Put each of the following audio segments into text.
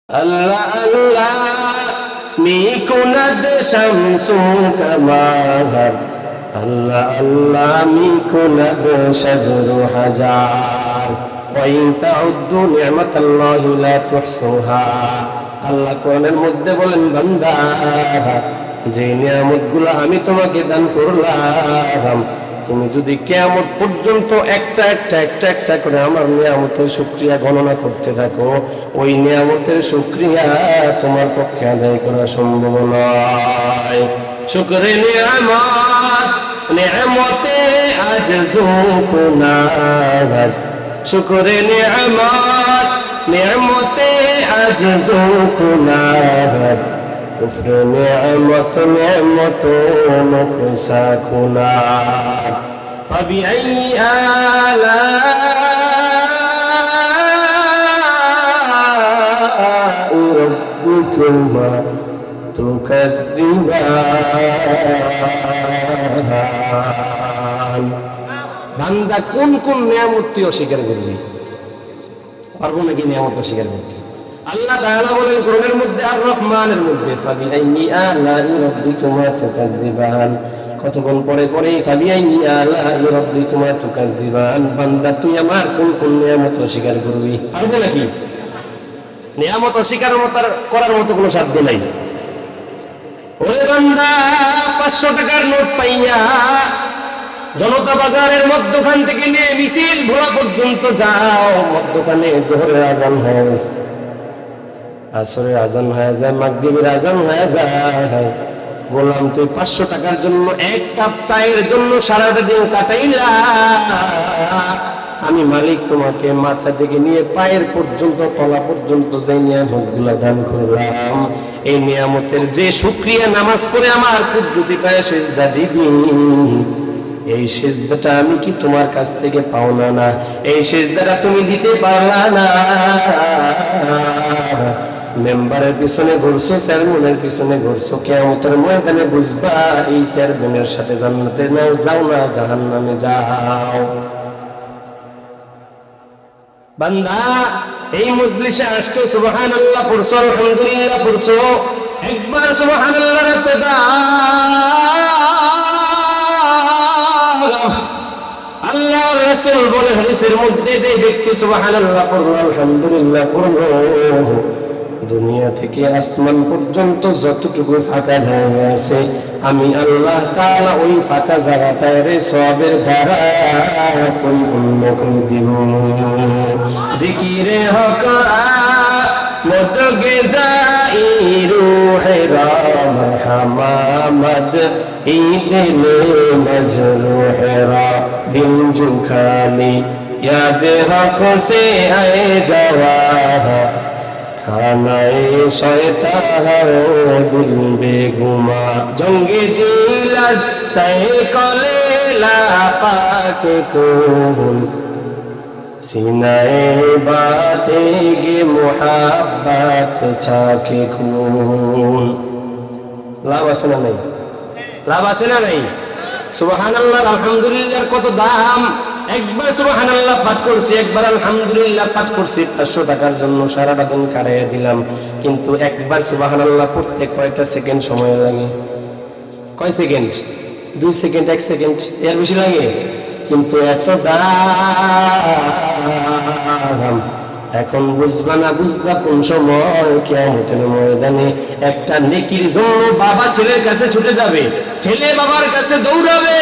Allah Allah mikunad syamsu kamahar Allah Allah mikunad syajru hajar wa in ta'uddu ni'matallahi la tuhsuha Allah কোরআনের মধ্যে বলেন বান্দা যে নিয়ামতগুলো আমি তোমাকে দান করলাম তুমি যদি কিয়ামত পর্যন্ত একটা করে আমার নিয়ামতের শুকরিয়া গণনা করতে থাকো ওই নিয়ামতের শুকরিয়া তোমার পক্ষে আদায় করা সম্ভব নয়। শুকরে নিয়ামত নিয়ামতে আজজু কুনার শুকরে নিয়ামত নিয়ামতে আজজু কুনার কুফর নিয়ামত নিয়ামত মুকসা কুনার فبأي آلاء ربكما تكذبان বান্দা কোন কোন নিয়ামত অস্বীকার করবি পারবো নাকি নিয়ামত অস্বীকার করতে আল্লাহ তাআলা বলেন কোরআনের মধ্যে আর রহমানের মধ্যে ফাবিআইয়ি আলা'i রাব্বিকুমা তুকাযযিবান কতক্ষণ পরে পরে ফাবিআইয়ি আলা'i রাব্বিকুমা তুকাযযিবান বান্দা তুই আমার কোন কোন নিয়ামত অস্বীকার করবি পারবো নাকি নিয়ামত অস্বীকার করার মতো কোনো সাধ্য নাই। ওরে বান্দা 500 টাকার নোট পাইয়া জনতা বাজারের মধ্যখান থেকে নিয়ে মিছিল ভোলা পর্যন্ত যাও মধ্যখানে জোহরের আজান হয়ে গেছে আসরের আজান হয়ে যায় মাগরিবের আজান হয়ে যায় বললাম তুই 500 টাকার জন্য এক কাপ চায়ের জন্য সারাটা দিন কাটাইলা আমি মালিক তোমাকে মাথা থেকে নিয়ে পায়ের পর্যন্ত তলা পর্যন্ত যে নিয়ামতগুলো দান করলাম এই নিয়ামতের যে শুকরিয়া নামাজ পড়ে আমার কুদরতি পায়ে সিজদা দিবি এই সিজদাটা আমি কি তোমার কাছ থেকে পাওনা না এই সিজদাটা তুমি দিতে পারলা না মেম্বারের পিছনে ঘুরছো চেয়ারম্যানের পিছনে ঘুরছো কিয়ামতের ময়দানে বুঝবা এই চেয়ারম্যানের সাথে জান্নাতে নাও যাও না জাহান্নামে যাও। বান্দা এই মজলিসে আসছো সুবহানাল্লাহ পড়ছো আলহামদুলিল্লাহ পড়ছো একবার সুবহানাল্লাহ রাতে আল্লাহর রাসূল বলে হাদিসের মধ্যে যে ব্যক্তি সুবহানাল্লাহ পড়লো আলহামদুলিল্লাহ পড়লো দুনিয়া থেকে আসমান পর্যন্ত যতটুকু ফাঁকা জায়গা আছে আমি আল্লাহ তাআলা ওই ফাঁকা জায়গাটারে সওয়াবের দ্বারা পরিপূর্ণ করে দিব। জিকিরে হক মদগে যাই রূহে মাহমাদ ঈদে মজরুহরা দিল জুখালি याद हक से आए जवा खानाए शैतान दिल बेगुमा जंगे दिलाज साइकले ला पाके कोल सीनाए बाते गे मुहब्बत छाके खून लाभ আছে না নাই লাভ আছে না নাই সুবহানাল্লাহ আলহামদুলিল্লাহর কত দাম একবার সুবহানাল্লাহ পাঠ করছি একবার আলহামদুলিল্লাহ পাঠ করছি 500 টাকার জন্য সারাটা দিন কাটাইয়া দিলাম কিন্তু একবার সুবহানাল্লাহ পড়তে কয়টা সেকেন্ড সময় লাগে কয় সেকেন্ড 2 সেকেন্ড 1 সেকেন্ড এর বেশি লাগে কিন্তু এত দাম এখন বুঝবা না বুঝবা কোন সময় কিয়ামতের ময়দানে একটা নেকির জন্য বাবা ছেলের কাছে ছুটে যাবে ছেলে বাবার কাছে দৌড়াবে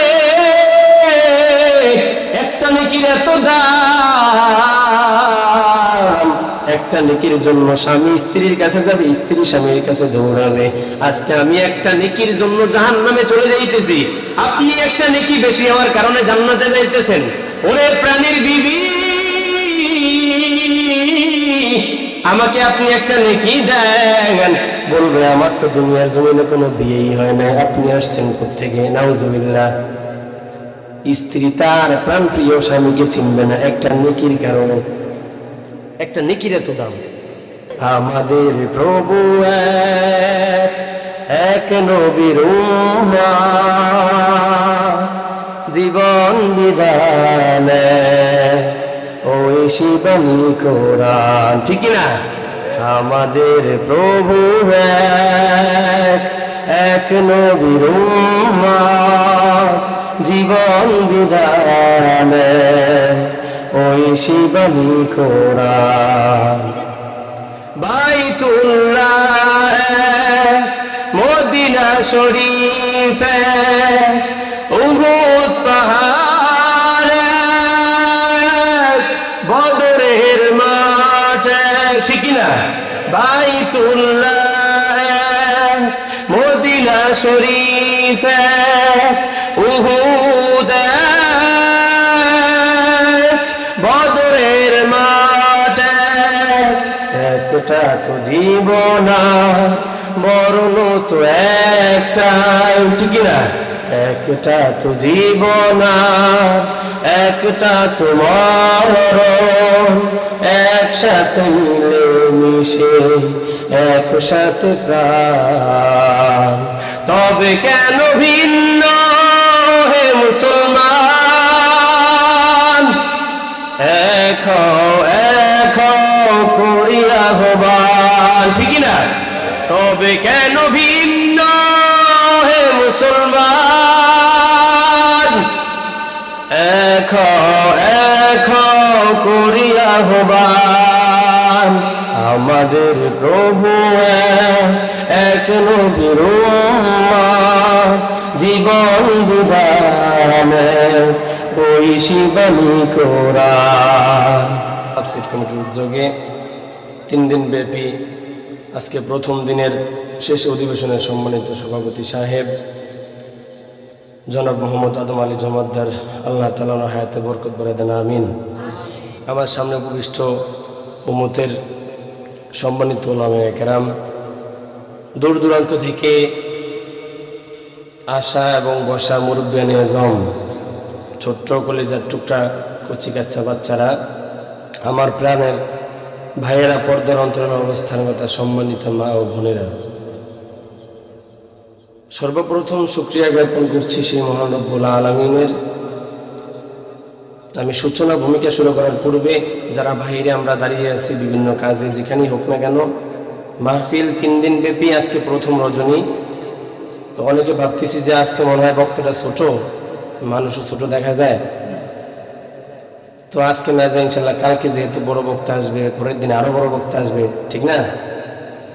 একটা নেকির এত দাম একটা নেকির জন্য স্বামী স্ত্রীর কাছে যাবে স্ত্রী স্বামীর কাছে দৌড়াবে আজকে আমি একটা নেকির জন্য জাহান্নামে চলে যাইতেছি আপনি একটা নেকি বেশি হওয়ার কারণে জান্নাতে যাইতেছেন ওরে প্রাণীর বিবি আমাকে আপনি একটা নেকি দেন বলবে আমার তো দুনিয়ার জমিনে কোনো বিয়েই হয় না আপনি আসছেন কোথা থেকে নাউজুবিল্লাহ স্ত্রী তার প্রাণপ্রিয় স্বামীকে চিনবে না একটা নেকির কারণে একটা নেকির এত দাম আমাদের প্রভু এক নবীর উম্মত জীবন বিধানে ওই শিবানী কোরআন ঠিক না আমাদের প্রভু এক, এক নবীর উম্মত জীবন বিধানে ওই শিবানী কোরআন। বাইতুল্লাহ মদিনা শরীফে উহুদ পাহাড়ে বদরের মাঠে, ঠিক না? বাইতুল্লাহ মদিনা শরীফে উহুদ বদরের মাঠে, একটা তো জীবন মরণ তো একটাই, ঠিক না? একটা তো জীবন একটা তো মরণ, একসাথে মিলে মিশে একসাথে প্রাণ। তবে কেন ভিন্ন হে মুসলমান, এক করিয়া আহ্বান, ঠিক না? তবে কেন ভিন্ন হে মুসলমান, এক করিয়া আহ্বান। আমাদের প্রভু এক নবীর উম্মত জীবন বিধানে ওই শিবানী কোরআন। তাফসীর কমিটির উদ্যোগে 3 দিন ব্যাপী আজকে প্রথম দিনের শেষ অধিবেশনের সম্মানিত সভাপতি সাহেব জনাব মোহাম্মদ আদম আলী জমাদ্দার, আল্লাহ তাআলা হায়াতে বরকত বাড়ায় দেন, আমিন। আমার সামনে উপবিষ্ট উম্মতের সম্মানিত উলামায়ে কেরাম, দূর দূরান্ত থেকে আসা এবং বসা মুরব্বিয়ানে আজম, ছোট্ট কলিজার টুকরা কচি কাচ্চা বাচ্চারা, আমার প্রাণের ভাইয়েরা, পর্দার অন্তরের অবস্থানগত সম্মানিত মা ও বোনেরা, সর্বপ্রথম শুকরিয়া জ্ঞাপন করছি সেই মহান রব্বুল আলামিনের। আমি সূচনা ভূমিকা শুরু করার পূর্বে যারা বাইরে আমরা দাঁড়িয়ে আছি বিভিন্ন কাজে, যেখানেই হোক না কেন, মাহফিল 3 দিন ব্যাপী, আজকে প্রথম রজনী। তো অনেকে ভাবতেছি যে আজকে মনে হয় বক্তাটা ছোট, মানুষও ছোট দেখা যায়, তো আজকে না যায় ইনশাল্লাহ, কালকে যেহেতু বড় বক্তা আসবে, পরের দিন আরো বড় বক্তা আসবে, ঠিক না?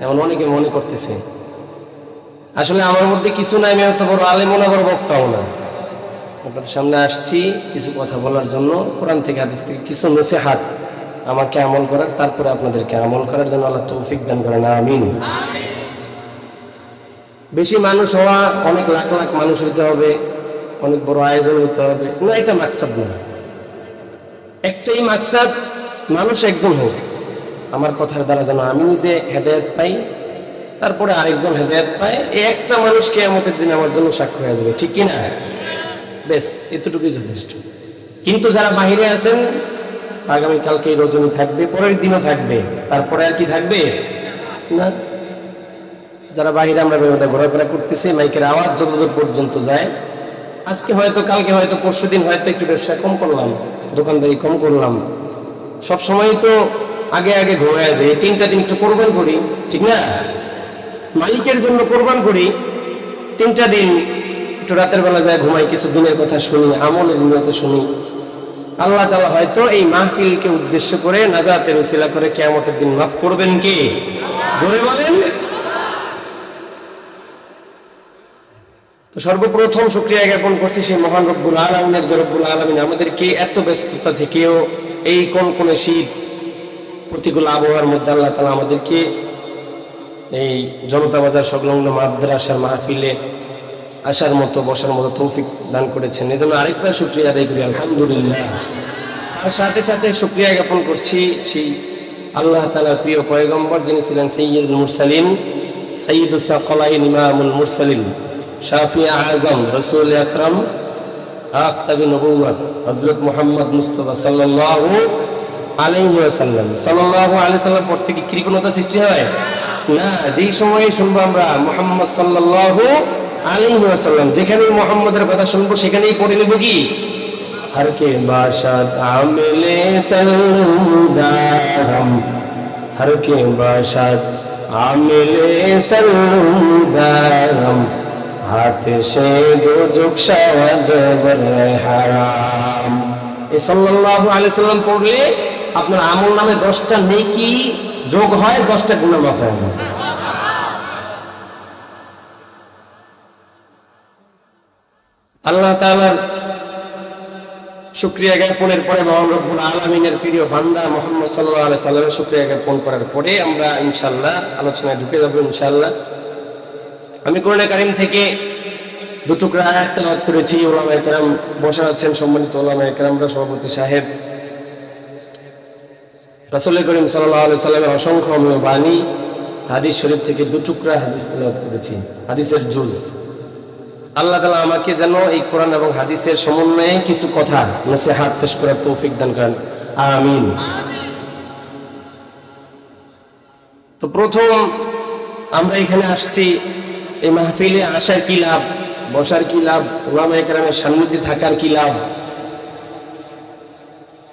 এমন অনেকে মনে করতেছে। আসলে আমার মধ্যে কিছু নাই, আমি অত বড় আলেমও না, বড় বক্তাও না। আপনাদের সামনে আসছি কিছু কথা বলার জন্য, কোরআন থেকে হাদিস থেকে কিছু নসিহত আমাকে আমল করার, তারপরে আপনাদেরকে আমল করার জন্য আল্লাহ তৌফিক দান করেন, আমিন। বেশি মানুষ হওয়া, অনেক লাখ লাখ মানুষ হইতে হবে, অনেক বড় আয়োজন হইতে হবে না, এটা মাকসাদ না। একটাই মাকসাদ, মানুষ একজন হোক, আমার কথার দ্বারা যেন আমি নিজে হেদায়েত পাই, তারপরে আরেকজন হেদায়েত পায়, এই একটা মানুষ কিয়ামতের দিন আমার জন্য সাক্ষ্য হয়ে যাবে, ঠিক কিনা? বেশ, এতটুকুই যথেষ্ট। কিন্তু যারা বাহিরে আছেন, আগামীকালকে রজনী থাকবে, পরের দিনও থাকবে, তারপরে আর কি থাকবে না? যারা বাহিরে আমরা বেরোতে ঘোরাফেরা করতেছি, মাইকের আওয়াজ যতদূর পর্যন্ত যায়, আজকে হয়তো, কালকে হয়তো, পরশু দিন হয়তো একটু ব্যবসা কম করলাম, দোকানদারি কম করলাম, সব সময় তো আগে আগে ঘুমায় যায়। 3টা দিন একটু কোরবান করি, ঠিক না? মালিকের জন্য কোরবান করি, 3টা দিন একটু রাতের বেলা যায় ঘুমাই, কিছু দিনের কথা শুনি, আমলের নিয়ত শুনি। আল্লাহ তাআলা হয়তো এই মাহফিলকে উদ্দেশ্য করে, নাজাতের উসিলা করে কিয়ামতের দিন মাফ করবেন কে? জোরে বলেন। তো সর্বপ্রথম শুকরিয়া জ্ঞাপন করছি সেই মহান রব্বুল আলামিনের, যে রব্বুল আলামিন আমাদেরকে এত ব্যস্ততা থেকেও এই কোন শীত প্রতিকূল আবহাওয়ার মধ্যে আল্লাহ তাআলা আমাদেরকে এই জনতা বাজার সংলগ্ন মাদ্রাসার মাহফিলে আসার মতো, বসার মতো তৌফিক দান করেছেন। এজন্য আরেকবার শুকরিয়া আদায় করি, আলহামদুলিল্লাহ। আর সাথে সাথে শুকরিয়া জ্ঞাপন করছি সেই আল্লাহ তাআলার প্রিয় পয়গম্বর, যিনি ছিলেন সাইয়্যিদুল মুরসালিন, সাইয়্যিদুস সাকালাইন, ইমামুল মুরসালিন, শাফি আযম, রাসূল আকরাম, আফতাবি নবুওয়াত, হযরত মুহাম্মদ মুস্তাফা সাল্লাল্লাহু আলাইহি ওয়াসাল্লাম। সাল্লাল্লাহু আলাইহি ওয়াসাল্লাম পড়তে কি কৃপণতা সৃষ্টি হয় না? যেই সময়ে শুনবো আমরা মুহাম্মদ সাল্লাল্লাহু আলাইহি ওয়াসাল্লাম, যেখানেই মুহাম্মদের কথা শুনবো সেখানেই পড়ে নেব কি? हर के बाशात आमिले सलदारम हर के बाशाद आमिले सल्लुदारम हाथ से दो जुक्शाद बरए हराम। এই সাল্লাল্লাহু আলাইহি সাল্লাম পড়লে আপনার আমল নামে 10টা নেকি যোগ হয়, 10টা গুনাহ মাফ হয়ে যায়। আল্লাহ তাআলার শুকরিয়া জ্ঞাপনের পরে মহান রব্বুল আলামিনের প্রিয় বান্দা মুহাম্মদ সাল্লাল্লাহু আলাইহি সাল্লামের শুকরিয়া জ্ঞাপন করার পরে আমরা ইনশাআল্লাহ আলোচনায় ঢুকে যাব ইনশাআল্লাহ। আমি কোরআন কারীম থেকে দু টুকরা আয়াত তেলাওয়াত করেছি। উলামায়ে কেরাম বসে আছেন, সম্মানিত উলামায়ে কেরামরা, সভাপতি সাহেব, রাসূল করিম সাল্লাল্লাহু আলাইহি সাল্লামের অসংখ্য বাণী হাদিস শরীফ থেকে দু টুকরা হাদিস তেলাওয়াত করেছি, হাদিসের জুজ। আল্লাহ তাআলা আমাকে যেন এই কোরআন এবং হাদিসের সমন্বয়ে কিছু কথা নসিহত পেশ করার তৌফিক দান করেন, আমিন। তো প্রথম আমরা এখানে আসছি, এই মাহফিলে আসার কি লাভ, বসার কি লাভ, উলামায়ে কেরামের সান্নিধ্যে থাকার কি লাভ,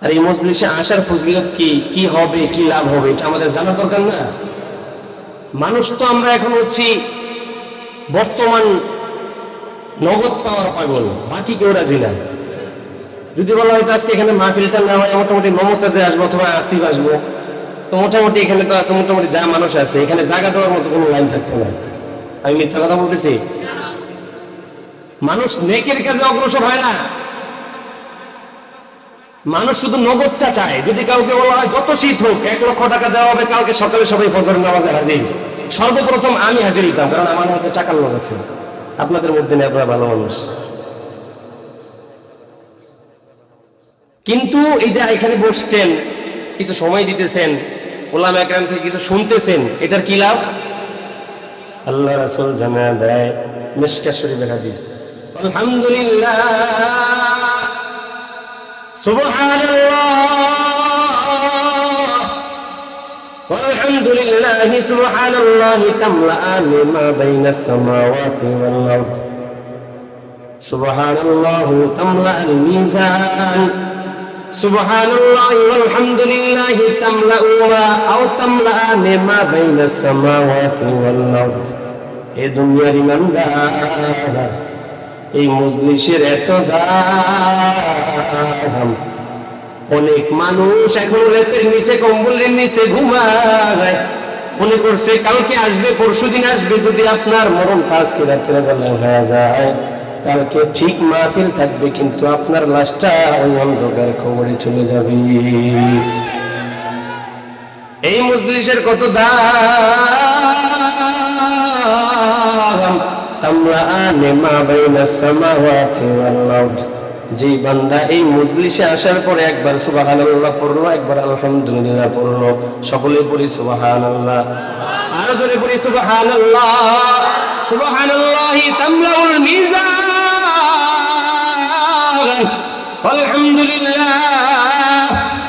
আর এই মজলিসে আসার ফজিলত কি, কি হবে, কি লাভ হবে, এটা আমাদের জানা দরকার না? মানুষ তো আমরা এখন হচ্ছি বর্তমান নগদ পাওয়ার পাগল, বাকি কেউ রাজি না। যদি বলা হয় আজকে এখানে মাহফিলটা না হয় মোটামুটি মমতাজে আসবো অথবা আসিফ আসবো, তো মোটামুটি এখানে তো আছে মোটামুটি যা মানুষ আছে, এখানে জায়গা দেওয়ার মতো কোনো লাইন থাকতো না। আমি মিথ্যা কথা বলতেছি? মানুষ নেকের কাজে অগ্রসর হয় না, মানুষ শুধু নগদটা চায়। যদি কাউকে বলা হয় যত শীত হোক 1 লক্ষ টাকা দেওয়া হবে, কালকে সকালে সবাই ফজর নামাজে হাজির, সর্বপ্রথম আমি হাজির হইতাম, কারণ আমার মধ্যে টাকার লোভ আছে। আপনাদের মধ্যে নেই, আপনারা ভালো মানুষ। কিন্তু এই যে এখানে বসছেন, কিছু সময় দিতেছেন, উলামায়ে কেরাম থেকে কিছু শুনতেছেন, এটার কি লাভ? আল্লাহ রাসূল জানা দেয় মিশকাত শরীফের হাদিস, আলহামদুলিল্লাহ সুবহানাল্লাহ ওয়ালহামদুলিল্লাহ সুবহানাল্লাহ তামলাআন মা বাইনাস সামাওয়াতি ওয়াল আরদ সুবহানাল্লাহ তামলাআল মিজান সুবহানাল্লাহ ওয়ালহামদুলিল্লাহ তামলাআন মা বাইনাস সামাওয়াতি ওয়াল আরদ। এই দুনিয়ার ইমানদার, এই মজলিসের এত দাম, অনেক মানুষ এখন রাতের নিচে কম্বলের নিচে ঘুমায়, মনে করছে কালকে আসবে, পরশুদিন আসবে। যদি আপনার মরণটা আজকে রাতের বেলা হয়ে যায়, কালকে ঠিক মাহফিল থাকবে, কিন্তু আপনার লাশটা ওই অন্ধকার কবরে চলে যাবে। এই মজলিসের কত দাম! তামলাআন মা বাইনাস সামাওয়াতি ওয়াল আরদ। যে বান্দা এই মজলিসে আসার পরে একবার সুবহানাল্লাহ পড়লো, একবার আলহামদুলিল্লাহ পড়লো, সকলে পড়ি সুবহানাল্লাহ, আরো জোরে পড়ি সুবহানাল্লাহ। সুবহানাল্লাহি তামলাউল মিজান আলহামদুলিল্লাহ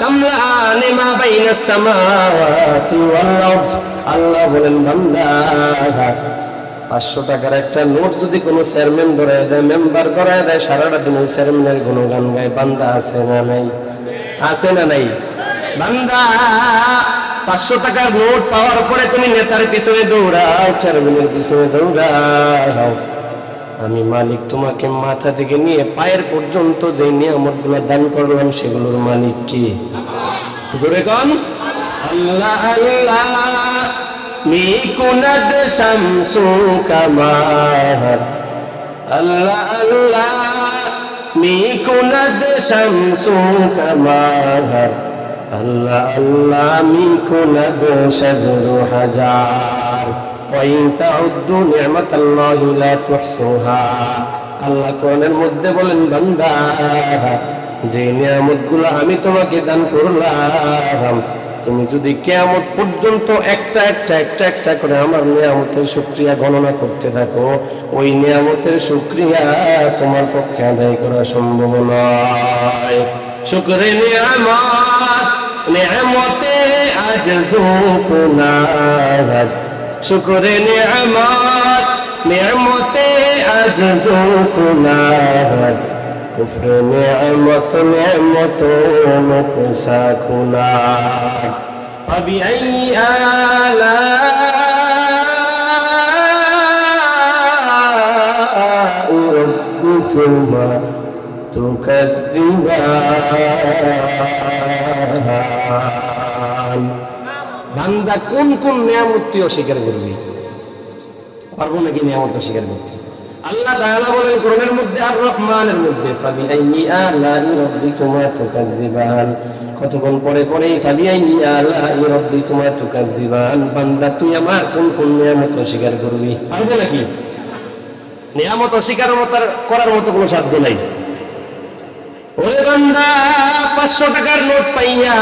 তামলাআন মা বাইনাস সামাওয়াতি ওয়াল আরদ। আল্লাহ বলেন, বান্দা 500 টাকার একটা নোট যদি কোনো চেয়ারম্যান ধরায় দেয়, মেম্বার ধরায় দেয়, সারাটা দিন ওই চেয়ারম্যানের গুণগান গায়, বান্দা আছে না নাই? আছে না নাই? বান্দা 500 টাকার নোট পাওয়ার পরে তুমি নেতার পিছনে দৌড়াও, চেয়ারম্যানের পিছনে দৌড়াও, আমি মালিক তোমাকে মাথা থেকে নিয়ে পায়ের পর্যন্ত যে নিয়ামতগুলো দান করলাম সেগুলোর মালিক কি? জোরে কোন আল্লাহ আল্লাহ। মিকুনাদ শামসু কামার, আল্লাহ আল্লাহ। মিকুনাদ শামসু কামার, আল্লাহ আল্লাহ। মিকুনাদ শাজরু হাজার, ওয়াইন তাউদ্দু নি'মাতাল্লাহি লা তুহসুহা। আল্লাহ কোরআনের মধ্যে বলেন, বান্দা যে নিয়ামতগুলো আমি তোমাকে দান করলাম, তুমি যদি কিয়ামত পর্যন্ত একটা একটা একটা একটা করে আমার নিয়ামতের শুকরিয়া গণনা করতে থাকো, ওই নিয়ামতের শুকরিয়া তোমার পক্ষে আদায় করা সম্ভব নয়। শুকরে নিয়ামত, নিয়ামতে আজজু কুনাজ। শুকরে নিয়ামত, নিয়ামতে আজজু কুনাজ। কুফরে নিয়ামত, নিয়ামত নুকসা কুনাজ। فبأي آلاء ربكما تكذبان বান্দা কোন কোন নিয়ামতটি অস্বীকার করবে? পারবো নাকি নিয়ামত অস্বীকার করতে? আল্লাহ তাআলা বলেন কোরআনের মধ্যে আর রহমানের মধ্যে ফাবিআইয়ি আলাই রাব্বিকুমা তুকাযযিবান। কতক্ষণ পরে পরে ফাবিআইয়ি আলাই রাব্বিকুমা তুকাযযিবান, বান্দা তুই আমার কোন কোন নিয়ামত অস্বীকার করবি? পারবো নাকি? নিয়ামত অস্বীকার করার মতো কোনো সাধ্য নাই। ওরে বান্দা 500 টাকার নোট পাইয়া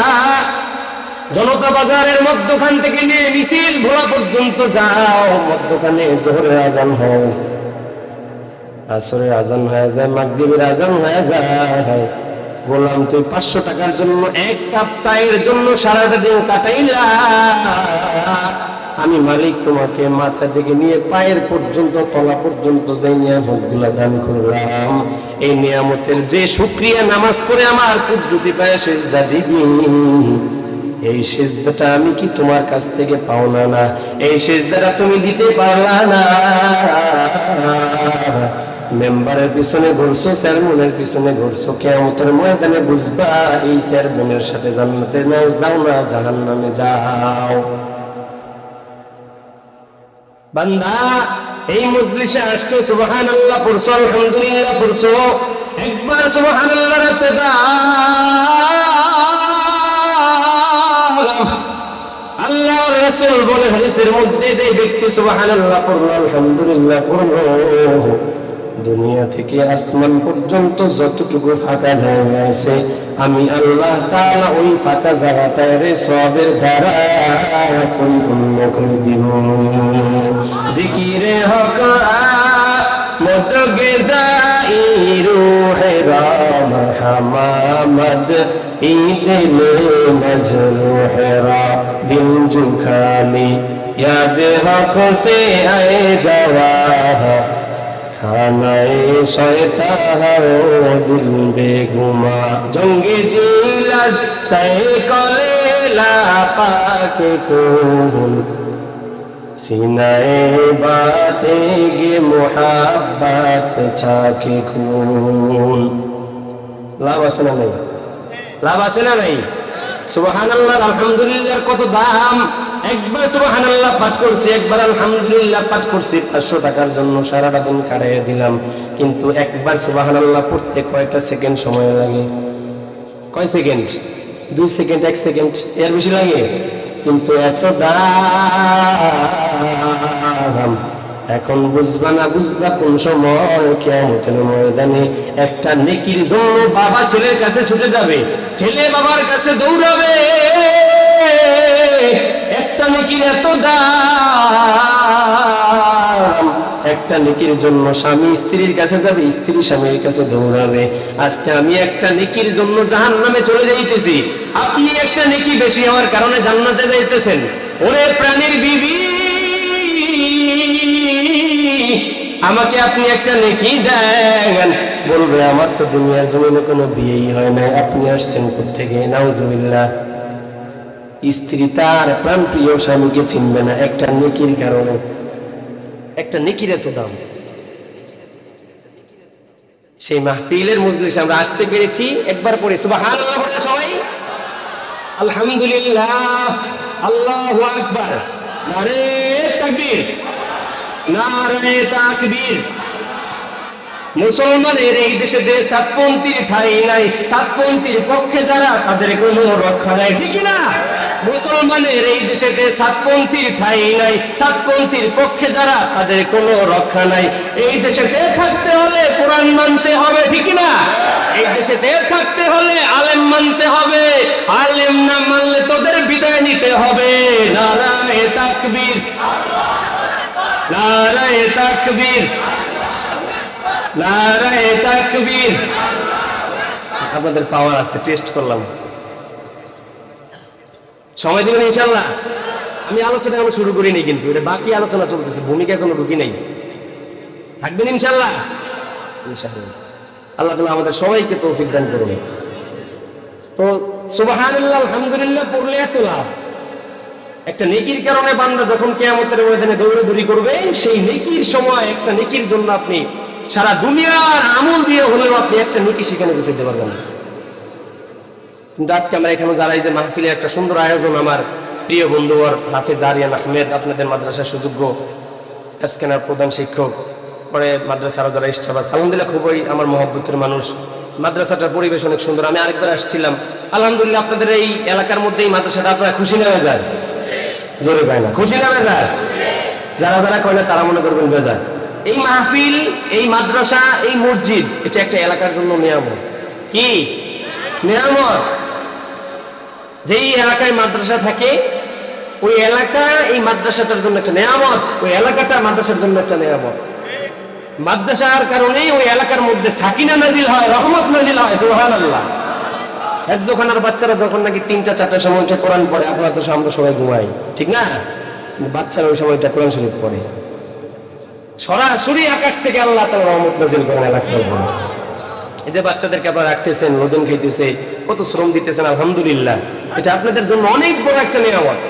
জনতা বাজারের মধ্যখান থেকে নিয়ে মিছিল ভোলা পর্যন্ত যাও, মধ্যখানে জোহরের আজান হয়ে গেছে, আসরের আজান হয়ে যায়, মাগরিবের আজান হয়ে যায়। বললাম তুই 500 টাকার জন্য এক কাপ চায়ের জন্য সারাটা দিন কাটাইলা, আমি মালিক তোমাকে মাথা থেকে নিয়ে পায়ের পর্যন্ত তলা পর্যন্ত যে নিয়ামতগুলা দান করলাম, এই নিয়ামতের যে শুকরিয়া নামাজ পড়ে আমার কুদরতি পায়ে সিজদা দিবি, এই সিজদাটা আমি কি তোমার কাছ থেকে পাওনা না? এই সিজদাটা তুমি দিতে পারলা না। মেম্বারের পিছনে ঘুরছো, চেয়ারম্যানের পিছনে ঘুরছো, কিয়ামতের ময়দানে বুঝবা এই চেয়ারম্যানের সাথে জান্নাতে নাও যাও না জাহান্নামে যাও। বান্দা এই মজলিসে আসছো, সুবহানাল্লাহ পড়ছো, আলহামদুলিল্লাহ পড়ছো, একবার সুবহানাল্লাহ রাতে আল্লাহর রাসূল বলে হাদিসের মধ্যে, যে ব্যক্তি সুবহানাল্লাহ পড়লো, আলহামদুলিল্লাহ পড়লো, দুনিয়া থেকে আসমান পর্যন্ত যতটুকু ফাঁকা জায়গা আছে আমি আল্লাহ তাআলা ওই ফাঁকা জায়গাটারে সওয়াবের দ্বারা পরিপূর্ণ করে দিব। জিকিরে হক মত গেজাই রূহে রাম হামামদ ঈদিল মজরূহে রা দিল জু খালি याद हक से आए जावा खानाए शैतान दिल बेगुमा जंगे दिल साइकले ला पाके कोल सीनाए बाते गे मुहब्बत छाके खून लाभ আছে না নাই? লাভ আছে না নাই? সুবহানাল্লাহ আলহামদুলিল্লাহর কত দাম। একবার সুবহানাল্লাহ পাঠ করছি, একবার আলহামদুলিল্লাহ পাঠ করছি, 500 টাকার জন্য সারাটা দিন কাটিয়ে দিলাম। কিন্তু একবার সুবহানাল্লাহ পড়তে কয়টা সেকেন্ড সময় লাগে? কয় সেকেন্ড? 2 সেকেন্ড, 1 সেকেন্ড, এর বেশি লাগে? কিন্তু এত দাম। এখন বুঝবা না বুঝবা কোন সময় কিয়ামতের ময়দানে একটা নেকির জন্য বাবা ছেলের কাছে ছুটে যাবে, ছেলে বাবার কাছে দৌড়াবে। একটা নেকির এত দাম। একটা নেকির জন্য স্বামী স্ত্রীর কাছে যাবে, স্ত্রী স্বামীর কাছে দৌড়াবে। আজকে আমি একটা নেকির জন্য জাহান্নামে চলে যাইতেছি, আপনি একটা নেকি বেশি হওয়ার কারণে জান্নাতে যাইতেছেন। ওরে প্রাণীর বিবি, আমাকে আপনি একটা নেকি দেন। বলবে আমার তো দুনিয়ার জমিনে কোনো বিয়েই হয় না, আপনি আসছেন কোত্থেকে? নাউজুবিল্লাহ। স্ত্রী তার প্রাণ প্রিয় স্বামীকে চিনবে না একটা নেকির কারণে। একটা নেকির এত দাম। সেই মাহফিলের মজলিসে আমরা আসতে পেরেছি, একবার পড়ে সুবহানাল্লাহ বলে সবাই আলহামদুলিল্লাহ, আল্লাহু আকবার, নারে তাকবীর, নারে তাকবীর। মুসলমানের এই দেশে সাতপন্থীর ঠাঁই নাই, সাতপন্থীর পক্ষে যারা তাদের কোনো রক্ষা নাই, ঠিক না? মুসলমানের এই দেশে সাতপন্থীর ঠাঁই নাই, সাতপন্থীর পক্ষে যারা তাদের কোনো রক্ষা নাই। এই দেশেতে থাকতে হলে কোরআন মানতে হবে, ঠিক না? এই দেশেতে থাকতে হলে আলেম মানতে হবে, আলেম না মানলে তোদের বিদায় নিতে হবে। নারায়ে তাকবীর, নারায়ে তাকবীর, নারায়ে তাকবীর। আপনাদের পাওয়ার আছে, টেস্ট করলাম। সময় দিবেন ইনশাআল্লাহ। আমি আলোচনা এখন শুরু করিনি, কিন্তু এটা বাকি আলোচনা চলতেছে, ভূমিকা কোনো ঢুকি নাই। থাকবেন ইনশাআল্লাহ? ইনশাআল্লাহ। আল্লাহ তাআলা আমাদের সবাইকে তৌফিক দান করুন। তো সুবহানাল্লাহ আলহামদুলিল্লাহ পড়লে এত লাভ, একটা নেকির কারণে বান্দা যখন কিয়ামতের ময়দানে দৌড়াদৌড়ি করবে, সেই নেকির সময় একটা নেকির জন্য আপনি সারা দুনিয়ার আমল দিয়ে হলেও আপনি একটা নেকি সেখানে বুঝাইতে পারবেন না। কিন্তু আজকে আমরা এখানে যারা এই যে মাহফিলে একটা সুন্দর আয়োজন, আমার প্রিয় বন্ধু আর হাফেজ আরিয়ান আহমেদ, আপনাদের মাদ্রাসার সুযোগ্য স্ক্যানার প্রধান শিক্ষক, পরে মাদ্রাসার যারা ইস্টাবাস, আলহামদুলিল্লাহ খুবই আমার মহব্বতের মানুষ। মাদ্রাসাটার পরিবেশ অনেক সুন্দর। আমি আরেকবার আসছিলাম, আলহামদুলিল্লাহ আপনাদের এই এলাকার মধ্যে এই মাদ্রাসাটা আপনারা খুশি নেওয়া যায়, জোরে পায় না, খুশি নেওয়া যায়। যারা যারা কয় না তারা মনে করবেন বেজার। এই মাহফিল, এই মাদ্রাসা, এই মসজিদ, এটা একটা এলাকার জন্য নিয়ামত। কি নিয়ামত? যেই এলাকায় মাদ্রাসা থাকে ওই এলাকা এই মাদ্রাসাটার জন্য একটা নিয়ামত, ওই এলাকাটা মাদ্রাসার জন্য একটা নিয়ামত। মাদ্রাসার কারণেই ওই এলাকার মধ্যে সাকিনা নাজিল হয়, রহমত নাজিল হয়। সুবহানাল্লাহ। হেফজখানার বাচ্চারা যখন নাকি 3টা 4টার সময় কোরআন পড়ে, আপনারা তো আমরা সবাই ঘুমাই, ঠিক না? বাচ্চারা ওই সময়টা কোরআন শরীফ পড়ে, সরাসরি আকাশ থেকে আল্লাহ তাআলা রহমত নাজিল করেন এলাকার উপর। এই যে বাচ্চাদেরকে আপনারা রাখতেছেন, ওজন খাইতেছে, কত শ্রম দিতেছেন, আলহামদুলিল্লাহ, এটা আপনাদের জন্য অনেক বড় একটা নিয়ামত।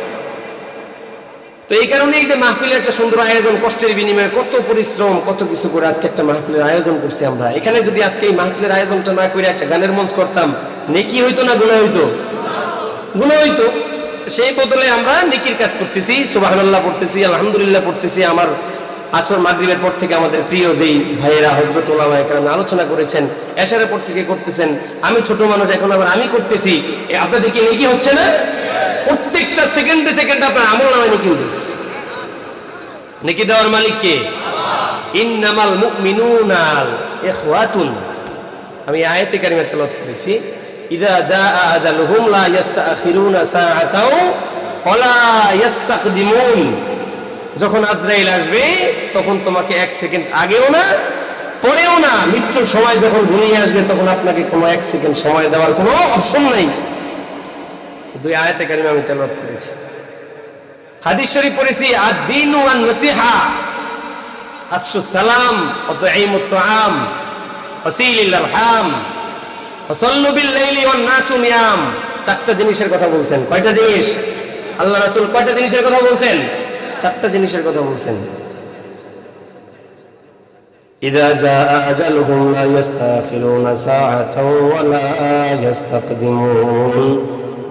তো এই কারণেই যে মাহফিলের একটা সুন্দর আয়োজন, কষ্টের বিনিময়ে কত পরিশ্রম, কত কিছু করে আজকে একটা মাহফিলের আয়োজন করছি আমরা। এখানে যদি আজকে এই মাহফিলের আয়োজনটা না করে একটা গানের মঞ্চ করতাম, নেকি হইতো না গুনাহ হইতো? গুনাহ হইতো। সেই বদলে আমরা নেকির কাজ করতেছি, সুবহানাল্লাহ পড়তেছি, আলহামদুলিল্লাহ পড়তেছি। আমার আসর মাগরিবের পর থেকে আমাদের প্রিয় যেই ভাইয়েরা হযরত উলামা একরাম আলোচনা করেছেন, এশারের পর থেকে করতেছেন, আমি ছোট মানুষ এখন আবার আমি করতেছি। আপনাদের কি নেকি হচ্ছে না? প্রত্যেকটা সেকেন্ডে সেকেন্ডে আপনার আমল নামায় নেকি হইতেছে। নেকি দেওয়ার মালিক কে? ইন্নামাল মুমিনুনা ইখওয়াতুন। আমি আয়াতে কারিমা তেলাওয়াত করেছি, ইযা জাআ আজালুহুম লা ইস্তাখিরুনা সাআতাও ওয়ালা ইস্তাকদিমুন। যখন আজরাইল আসবে তখন তোমাকে 1 সেকেন্ড আগেও না পরেও না, মৃত্যুর সময় যখন ঘনিয়ে আসবে তখন আপনাকে কোনো 1 সেকেন্ড সময় দেওয়ার কোনো অপশন নাই। দুই আয়াতে কারিমা আমি তেলাওয়াত করেছি। হাদিস শরীফ পড়েছি, আদ-দীনু ওয়ান নাসিহা, আফশুস সালাম ওয়া তুঈমুত তুআম ওয়া সিলিল আরহাম ওয়া সাল্লু বিল লাইলি ওয়ান নাসু নিয়াম। 4টা জিনিসের কথা বলছেন। কয়টা জিনিস? আল্লাহ রাসূল কয়টা জিনিসের কথা বলছেন? 4টা জিনিসের কথা বলছেন। ইযা জাআ আজালুহুম লা ইস্তাখিরুনা সাআতাও ওয়া লা ইস্তাকদিমুন।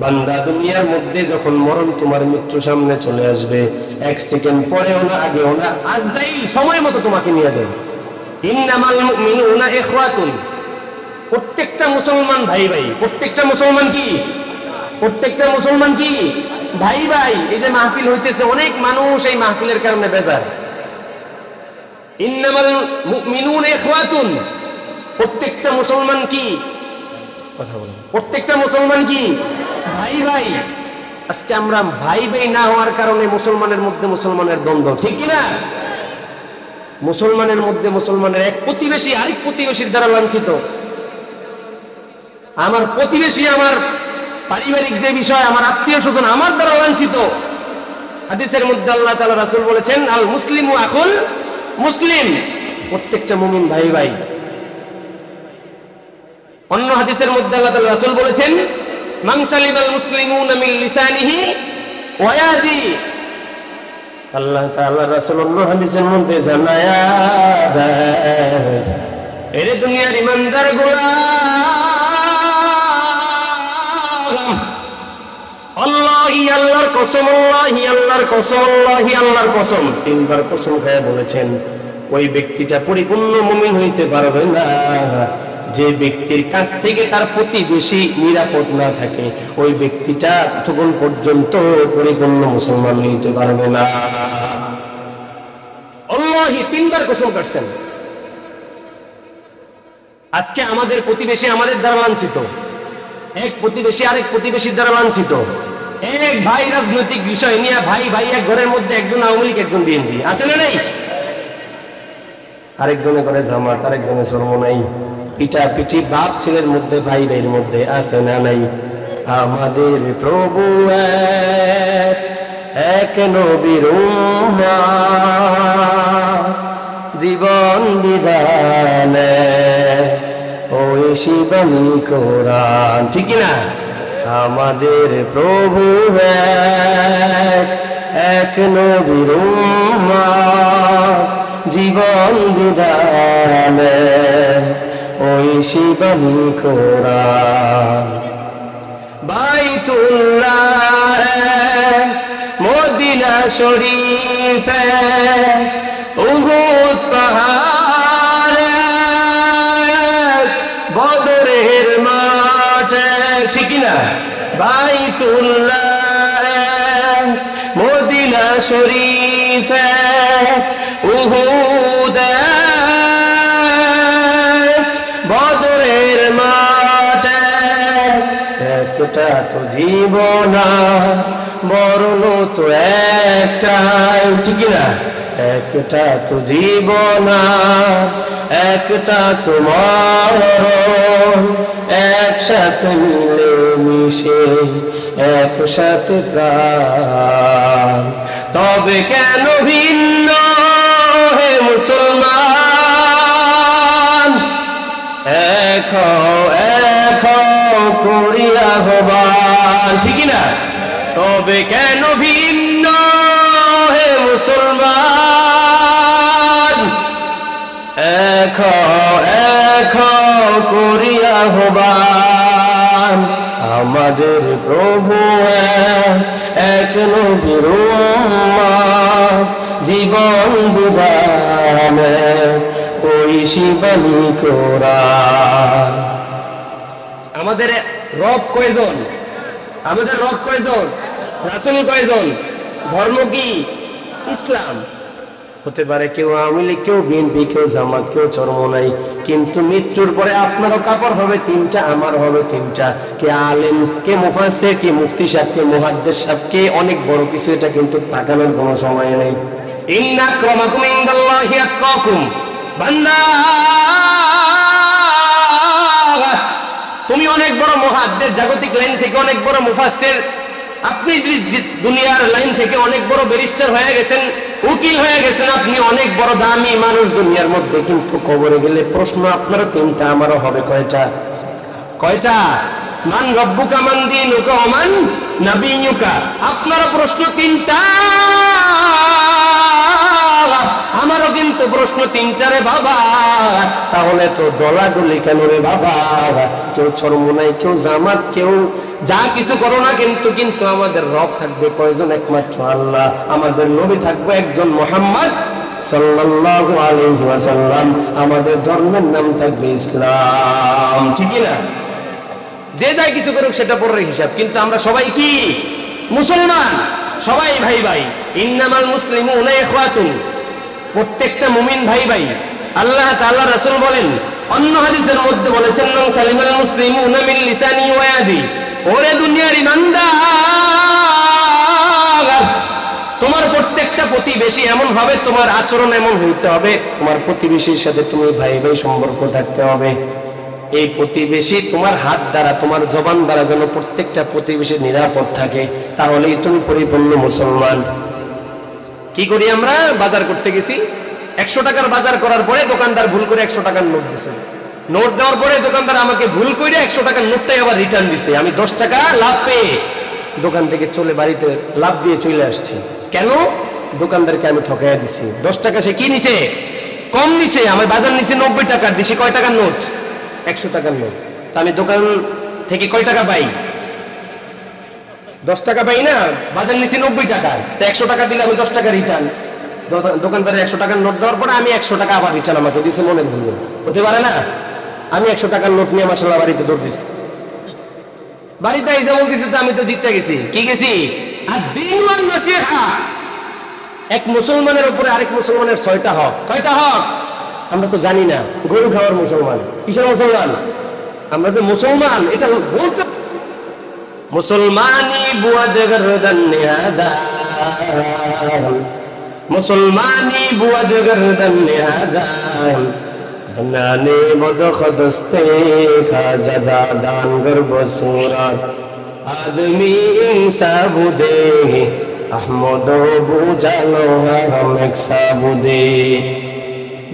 বান্দা, দুনিয়ার মধ্যে যখন মরণ, তোমার মৃত্যু সামনে চলে আসবে, 1 সেকেন্ড পরেও না আগেও না, আজরাইল সময় মতো তোমাকে নিয়ে যাবে। ইন্নামাল মুমিনুনা ইখওয়াতুন। প্রত্যেকটা মুসলমান ভাই ভাই। প্রত্যেকটা মুসলমান কি? প্রত্যেকটা মুসলমান কি? ভাই ভাই। এই যে মাহফিল হইতেছে, অনেক মানুষ এই মাহফিলের কারণে বেজার। ইন্নামাল মুমিনুনা ইখওয়াতুন। প্রত্যেকটা মুসলমান কি? কথা বলেন। প্রত্যেকটা মুসলমান কি? ভাই ভাই। আজকে আমরা ভাই ভাই না হওয়ার কারণে মুসলমানের মধ্যে মুসলমানের দ্বন্দ্ব, ঠিক কি না? মুসলমানের মধ্যে মুসলমানের এক প্রতিবেশী আরেক প্রতিবেশীর দ্বারা লাঞ্ছিত। আমার প্রতিবেশী, আমার পারিবারিক যে বিষয়, আমার আত্মীয় স্বজন আমার দ্বারা লাঞ্ছিত। হাদিসের মধ্যে আল্লাহ তাআলা রাসূল বলেছেন, আল মুসলিমু আখুল মুসলিম। প্রত্যেকটা মুমিন ভাই ভাই। অন্য হাদিসের মধ্যে আল্লাহ তাআলা রাসূল বলেছেন, মান সালিমাল মুসলিমুনা মিন লিসানিহি ওয়া ইয়াদি। আল্লাহ তাআলা রাসূল অন্য হাদিসের মধ্যে জানায়া দেয়, এর দুনিয়ার ইমানদার গোলাম, আল্লাহি আল্লাহর কসম, আল্লাহি আল্লাহর কসম, আল্লাহি আল্লাহর কসম, 3বার কসম খেয়ে বলেছেন, ওই ব্যক্তিটা পরিপূর্ণ মুমিন হইতে পারবে না যে ব্যক্তির কাছ থেকে তার প্রতিবেশী নিরাপদ না থাকে। ওই ব্যক্তিটা ততক্ষণ পর্যন্ত পরিপূর্ণ মুসলমান হইতে পারবে না। আল্লাহি 3বার কসম করছেন। আজকে আমাদের প্রতিবেশী আমাদের দ্বারা লাঞ্ছিত, এক প্রতিবেশী আরেক প্রতিবেশীর দ্বারা লাঞ্ছিত। এক ভাই রাজনৈতিক বিষয় নিয়ে ভাই ভাই এক ঘরের মধ্যে একজন আওয়ামী লীগ, একজন বিএনপি, আছে না নেই? আরেকজনে করে জামাত, আরেকজনে চরমনাই। পিটা পিটি বাপ ছেলের মধ্যে, ভাই ভাইয়ের মধ্যে, আছে না নাই? আমাদের প্রভু এক নবীর উম্মত, জীবন বিধানে ওই শিবানী কোরআন, ঠিক না? আমাদের প্রভু এক, এক নবীর উম্মত, জীবন বিদানে ওই শিবানী কোরআন। বাইতুল্লাহ মদিনা শরীফ উহুদ পাহাড় বদরের মাঠ, ঠিক না? বাইতুল্লাহ মদিনা শরীফ উহুদ বদরের মাঠ, একটা তো জীবন মরণ তো একটাই, ঠিক না? একটা তো জীবন একটা তো মরণ, একসাথে মিলে মিশে একসাথে প্রাণ। তবে কেন ভিন্ন হে মুসলমান, এক করিয়া হবান, ঠিক না? তবে কেন ভিন্ন হে মুসলমান, এক করিয়া হবান। আমাদের প্রভু এক নবীর উম্মত, জীবন বিদানে ওই শিবানী কোরআন। আমাদের রব কয়জন? আমাদের রব কয়জন? রাসূল কয়জন? ধর্ম কি? ইসলাম। হতে পারে কেউ আওয়ামী লীগ, কেউ বিএনপি, কেউ জামাত, কেউ চরমনাই, কিন্তু মৃত্যুর পরে আপনারও কাপড় হবে তিনটা, আমার হবে তিনটা। কে আলেম, কে মুফাসসির, কে মুফতি সাহেব, কে মুহাদ্দিস সাহেব, কে অনেক বড় কিছু, এটা কিন্তু তাকানোর কোনো সময় নেই। ইন্না আক্রামাকুম ইনদাল্লাহি আতকাকুম। বান্দা তুমি অনেক বড় মুহাদ্দিস, জাগতিক লাইন থেকে অনেক বড় মুফাসসির, আপনি দুনিয়ার লাইন থেকে অনেক বড় ব্যারিস্টার হয়ে গেছেন, উকিল হয়ে গেছেন, আপনি অনেক বড় দামি মানুষ দুনিয়ার মধ্যে, কিন্তু কবরে গেলে প্রশ্ন আপনারও তিনটা, আমারও হবে কয়টা? কয়টা? মান রব্বুকা মান দীনুকা ওয়া মান নাবিয়্যুকা। আপনারও প্রশ্ন তিনটা, আমারও কিন্তু প্রশ্ন তিনটা রে বাবা। তাহলে তো দলাদলি কেন রে বাবা? কেউ চরমনাই, কেউ জামাত, কেউ যা কিছু করো না, কিন্তু আমাদের রব থাকবে কয়জন? একমাত্র আল্লাহ। আমাদের নবী থাকবে একজন, মুহাম্মদ সাল্লাল্লাহু আলাইহি ওয়াসাল্লাম। আমাদের ধর্মের নাম থাকবে ইসলাম, ঠিক না? যে যাই কিছু করুক সেটা পরের হিসাব, কিন্তু আমরা সবাই কি? মুসলমান, সবাই ভাই ভাই। ইন্নামাল মুসলিমুনা ইখওয়াতুন, প্রত্যেকটা মুমিন ভাই ভাই। আল্লাহ তাআলা, রাসূল বলেন, অন্য হাদিসের মধ্যে বলেছেন, মান সালিমাল মুসলিমুনা মিন লিসানি ওয়া ইয়াদি। ওরে দুনিয়ার ইমানদার, তোমার প্রত্যেকটা প্রতিবেশী এমন হবে, তোমার আচরণ এমন হইতে হবে, তোমার প্রতিবেশীর সাথে তুমি ভাই ভাই সম্পর্ক থাকতে হবে। এই প্রতিবেশী তোমার হাত দ্বারা, তোমার জবান দ্বারা যেন প্রত্যেকটা প্রতিবেশী নিরাপদ থাকে, তাহলেই তুমি পরিপূর্ণ মুসলমান। কি করি আমরা? বাজার করতে গেছি, 100 টাকার বাজার করার পরে দোকানদার ভুল করে 100 টাকার নোট দিছে। নোট দেওয়ার পরে দোকানদার আমাকে ভুল করে 100 টাকার নোটটাই আবার রিটার্ন দিছে। আমি 10 টাকা লাভ পেয়ে দোকান থেকে চলে বাড়িতে লাভ দিয়ে চলে আসছি। কেন? দোকানদারকে আমি ঠকাইয়া দিছি। 10 টাকা সে কি নিছে? কম নিছে। আমার বাজার নিছে 90 টাকার, দিছে কয় টাকার নোট? 100 টাকার নোট। তা আমি দোকান থেকে কয় টাকা পাই? 10 টাকা পাই না? বাজার নিছি 90 টাকার, তো 100 টাকা দিলে আমি 10 টাকা রিটার্ন। দোকানদারের 100 টাকার নোট দেওয়ার পরে আমি 100 টাকা আবার রিটার্ন আমাকে দিছে, মনে ভুল হতে পারে না? আমি 100 টাকার নোট নিয়ে মাশাআল্লাহ বাড়িতে দৌড় দিছি। বাড়িতে এসে বলতেছি তো আমি তো জিততে গেছি। কি গেছি? আদ-দীন ওয়ান নাসিহা। এক মুসলমানের উপরে আরেক মুসলমানের 6টা হক। কয়টা হক? আমরা তো জানি না। গরু খাওয়ার মুসলমান, কিসের মুসলমান? আমরা যে মুসলমান এটা বলতে, মুসলমানি বুয়াদ গরদান নিয়াদা, মুসলমানি বুয়াদ গরদান নিয়াদা, নানে বদখদস্তে খাজাদা দান গর্ব সুরাত, আদমি ইনসাবুদে আহমদ বুজালো হাম একসাবুদে।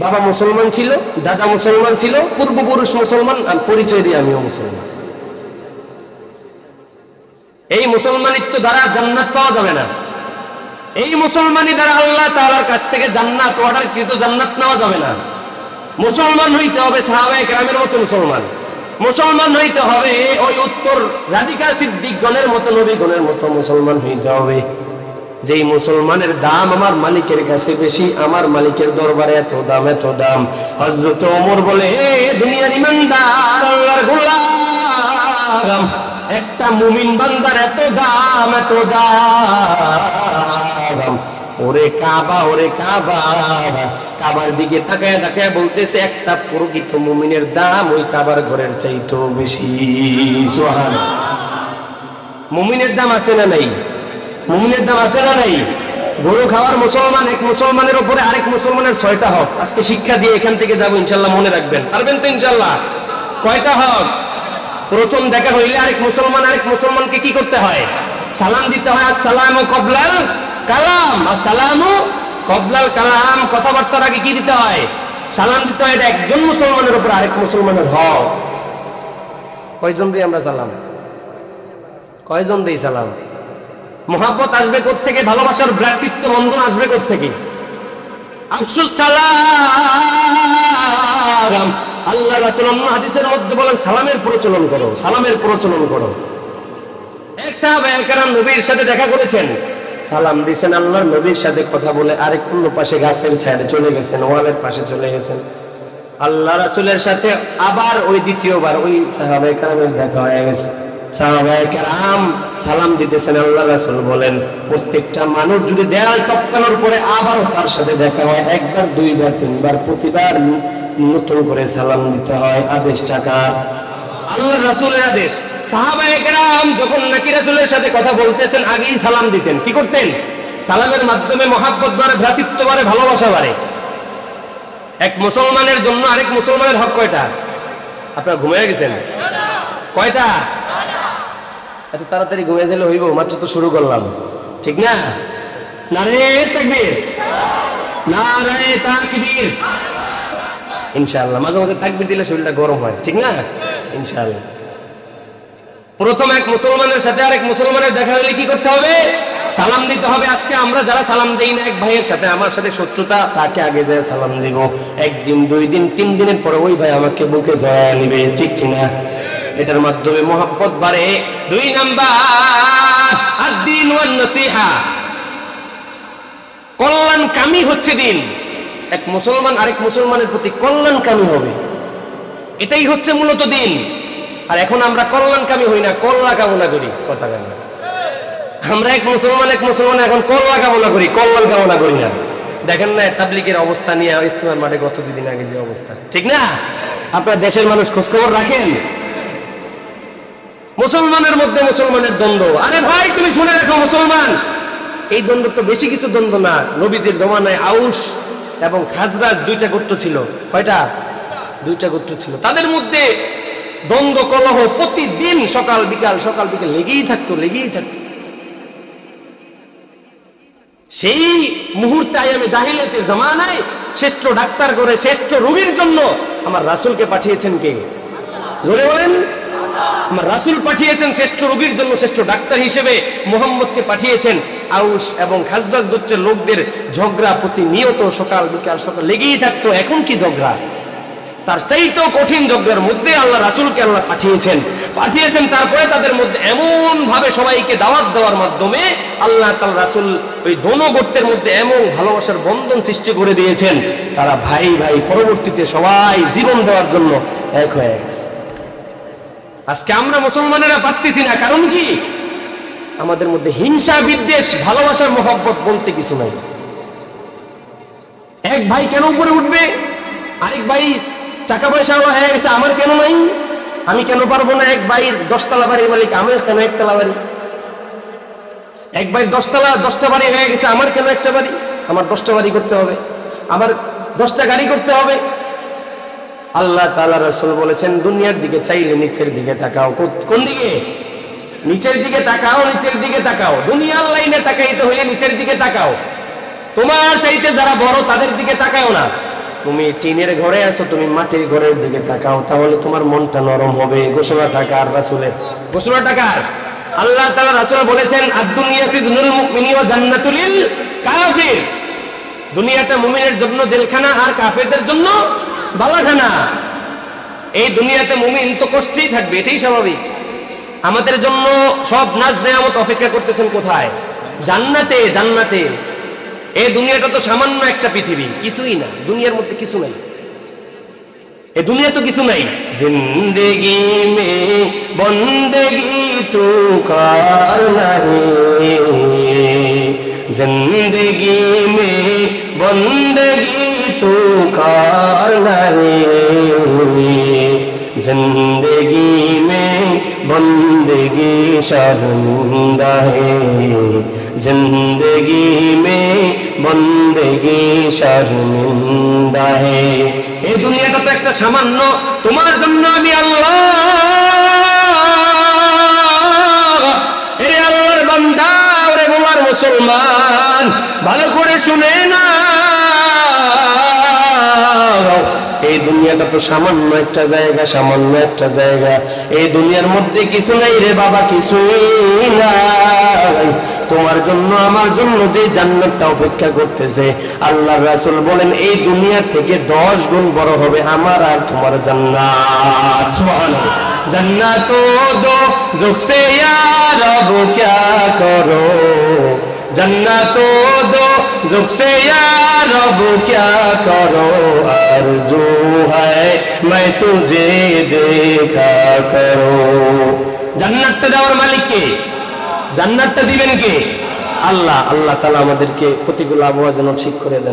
বাবা মুসলমান ছিল, দাদা মুসলমান ছিল, পূর্বপুরুষ মুসলমান, পরিচয় দিয়ে আমিও মুসলমান। এই মুসলমানিত্ব দ্বারা জান্নাত পাওয়া যাবে না। এই মুসলমানি দ্বারা আল্লাহ তাআলার কাছ থেকে জান্নাত অর্ডারকৃত জান্নাত নেওয়া যাবে না। মুসলমান হইতে হবে সাহাবায়ে কেরামের মতো মুসলমান। মুসলমান হইতে হবে ওই উত্তর রাধিকা সিদ্দিকগণের মতো, নবীগণের মতো মুসলমান হইতে হবে। যেই মুসলমানের দাম আমার মালিকের কাছে বেশি, আমার মালিকের দরবারে এত দাম, এত দাম। হযরত ওমর বলে, হে দুনিয়ার ইমানদার, আল্লাহর গোলাম, একটা মুমিন বান্দার এত দাম, এত দাম। ওরে কাবা, ওরে কাবা, কাবার দিকে তাকায় তাকায় বলতেছে, একটা প্রকৃত মুমিনের দাম ওই কাবার ঘরের চাইতেও বেশি। সুবহানাল্লাহ। মুমিনের দাম আছে না নাই? মুমিনের দাম আছে না নাই? গরু খাওয়ার মুসলমান এক মুসলমানের উপরে আরেক মুসলমানের 6টা হক। আজকে শিক্ষা দিয়ে এখান থেকে যাবো ইনশাআল্লাহ, মনে রাখবেন। পারবেন তো ইনশাআল্লাহ? কয়টা হক? প্রথম দেখা হইলে আরেক মুসলমানকে কি করতে হয়? সালাম দিতে হয়। আসসালামু ক্বাবলাল কালাম, আসসালামু ক্বাবলাল কালাম। কথাবার্তার আগে কি দিতে হয়? সালাম দিতে হয়। এটা একজন মুসলমানের উপর আরেক মুসলমানের হক। কয়জন দিই আমরা সালাম? কয়জন দিই সালাম? মোহাব্বত আসবে কোত্থেকে? ভালোবাসার ভ্রাতৃত্ব বন্ধন আসবে কোত্থেকে? আফসুস সালাম। আল্লাহ রাসূল হাদিসের মধ্যে বলেন, সালামের প্রচলন করো, সালামের প্রচলন করো। এক সাহাবায়ে কেরাম নবীর সাথে দেখা করেছেন, সালাম দিয়েছেন, আল্লাহর নবীর সাথে কথা বলে আরেক অন্য পাশে গাছের সাইডে চলে গেছেন, ওয়ালের পাশে চলে গেছেন। আল্লাহ রাসূলের সাথে আবার ওই দ্বিতীয়বার ওই সাহাবায়ে কেরামের দেখা হয়ে গেছে। সাহাবায়ে কেরাম সালাম দিতেছেন, আল্লাহ রাসূল বলেন, প্রত্যেকটা মানুষ যদি দেয়াল টপকানোর পরে আবারও তার সাথে দেখা হয়, একবার, দুইবার, তিনবার, প্রতিবার নতুন করে সালাম দিতে হয়। আদেশটা কার? আল্লাহ রাসূলের আদেশ। সাহাবায়ে কেরাম যখন নাকি রাসূলের সাথে কথা বলতেছেন আগেই সালাম দিতেন। কি করতেন? সালামের মাধ্যমে মহব্বত বাড়ে, ভ্রাতৃত্ব বাড়ে, ভালোবাসা বাড়ে। এক মুসলমানের জন্য আরেক মুসলমানের হক কয়টা? আপনারা ঘুমিয়ে গেছেন? কয়টা? এত তাড়াতাড়ি ঘুমিয়ে গেলে হইব? মাত্র তো শুরু করলাম, ঠিক না? নারে তাকবীর, নারে তাকবীর। ইনশাআল্লাহ মাঝে মাঝে তাকবীর দিলে শরীরটা গরম হয়, ঠিক না? ইনশাআল্লাহ। প্রথম এক মুসলমানের সাথে আরেক মুসলমানের দেখা হলে কি করতে হবে? সালাম দিতে হবে। আজকে আমরা যারা সালাম দেই না, এক ভাইয়ের সাথে আমার সাথে শত্রুতা, তাকে আগে যায় সালাম দিব। একদিন, 2 দিন, 3 দিনের পরে ওই ভাই আমাকে বুকে জড়ায় নিবে, ঠিক কিনা? এটার মাধ্যমে মহব্বত বাড়ে। 2 নাম্বার, আদ-দ্বীন ওয়ান নসিহা, কল্যাণকামী হচ্ছে দিন। এক মুসলমান আরেক মুসলমানের প্রতি কল্যাণকামী হবে, এটাই হচ্ছে মূলত দিন। আর এখন আমরা কল্যাণকামী হই না, কল্যাণ কামনা করি। কথা কেন? আমরা এক মুসলমান এখন কল্যাণ কামনা করি, কল্যাণ কামনা করি না। দেখেন না তাবলীগের অবস্থা নিয়ে ইস্তেমার মাঠে গত 2 দিন আগে যে অবস্থা, ঠিক না? আপনার দেশের মানুষ খোঁজখবর রাখেন? মুসলমানের মধ্যে মুসলমানের দ্বন্দ্ব। আরে ভাই তুমি শুনে রাখো, মুসলমান এই দ্বন্দ্ব তো বেশি কিছু দ্বন্দ্ব না। নবীজির জমানায় আউস এবং খাজরাজ 2টা গোত্র ছিল। কয়টা? 2টা গোত্র ছিল। তাদের মধ্যে দ্বন্দ্ব, কলহ প্রতিদিন সকাল বিকাল লেগেই থাকতো। সেই মুহূর্তে আয়ামে জাহিলিয়াতের জমানায় শ্রেষ্ঠ ডাক্তার করে শ্রেষ্ঠ রোগীর জন্য আমার রাসূলকে পাঠিয়েছেন কে? জোরে বলেন। আমার রাসূল পাঠিয়েছেন শ্রেষ্ঠ রোগীর জন্য, শ্রেষ্ঠ ডাক্তার হিসেবে মুহাম্মদকে পাঠিয়েছেন। আউস এবং খাজরাজ গোত্রের লোকদের ঝগড়া প্রতিনিয়ত সকাল বিকাল লেগেই থাকতো। এখন কি ঝগড়া? তার চাইতেও কঠিন ঝগড়ার মধ্যে আল্লাহ রাসূলকে আল্লাহ পাঠিয়েছেন। তারপরে তাদের মধ্যে এমন ভাবে সবাইকে দাওয়াত দেওয়ার মাধ্যমে আল্লাহ তাআলা রাসূল ওই দোনো গোত্রের মধ্যে এমন ভালোবাসার বন্ধন সৃষ্টি করে দিয়েছেন, তারা ভাই ভাই পরবর্তীতে সবাই জীবন দেওয়ার জন্য এক হয়ে গেছে। আজকে আমরা মুসলমানেরা পারতেছি না, কারণ কি? আমাদের মধ্যে হিংসা, বিদ্বেষ, ভালোবাসার মহব্বত বলতে কিছু নাই। এক ভাই কেন উপরে উঠবে? আরেক ভাই টাকা পয়সা হয়ে গেছে, আমার কেন নাই? আমি কেন পারবো না? এক ভাই 10 তলা বাড়ির মালিক, আমার কেন 1 তলা বাড়ি? এক ভাই 10টা বাড়ি হয়ে গেছে, আমার কেন 1টা বাড়ি? আমার 10টা বাড়ি করতে হবে, আমার 10টা গাড়ি করতে হবে। আল্লাহ তাআলা রাসূল বলেছেন, দুনিয়ার দিকে চাইলে নিচের দিকে তাকাও। কোন দিকে? নিচের দিকে তাকাও, নিচের দিকে তাকাও। দুনিয়ার লাইনে তাকাইতে হলে নিচের দিকে তাকাও। তোমার চাইতে যারা বড় তাদের দিকে তাকাও না। তুমি টিনের ঘরে আছো, তুমি মাটির ঘরের দিকে তাকাও, তাহলে তোমার মনটা নরম হবে। ঘোষণাটা কার? রাসূলের। ঘোষণাটা কার? আল্লাহ তাআলা রাসূল বলেছেন আদ-দুনিয়া সিজনুল মুমিনি ওয়া জান্নাতুল লিল কাফির, দুনিয়াটা মুমিনের জন্য জেলখানা আর কাফেরদের জন্য বালাখানা। এই দুনিয়াতে মুমিন তো কষ্টেই থাকবে, এটাই স্বাভাবিক। আমাদের জন্য সব নাজ নেয়ামত অপেক্ষা করতেছেন কোথায়? জান্নাতে। জান্নাতে। এই দুনিয়াটা তো সামান্য একটা পৃথিবী, কিছুই না, দুনিয়ার মধ্যে কিছু নাই, এই দুনিয়া তো কিছু নাই। জিন্দেগি মে বন্দেগি তু কার নাহি, জিন্দেগি মে বন্দেগি তু কার নাহি, जिंदगी में बंदगी शर्मिंदा है, जिंदगी में बंदगी शर्मिंदा है। এই দুনিয়াটা তো একটা সামান্য, তোমার জন্য আমি আল্লাহ, এই আল্লাহর বান্দা ওরে গোলার মুসলমান, ভালো করে শুনে না, এই দুনিয়াটা তো সামান্য একটা জায়গা, সামান্য একটা জায়গা। এই দুনিয়ার মধ্যে কিছু নাই রে বাবা, কিছুই নাই। তোমার জন্য আমার জন্য যে জান্নাতটা অপেক্ষা করতেছে, আল্লাহর রাসূল বলেন এই দুনিয়ার থেকে 10 গুণ বড় হবে আমার আর তোমার জান্নাত। সুবহানাল্লাহ। জান্নাতো দো জুকসে ইয়া রব क्या करो, जन्नतो दो जुगसे या रब क्या करो, आरज़ू है मैं तुझे देखा करो। জান্নাতটা দেওয়ার মালিক কে? জান্নাতটা দিবেন কে? আল্লাহ। আল্লাহ তাআলা আমাদেরকে প্রতিকূল আবহাওয়া যেন ঠিক করে দেন।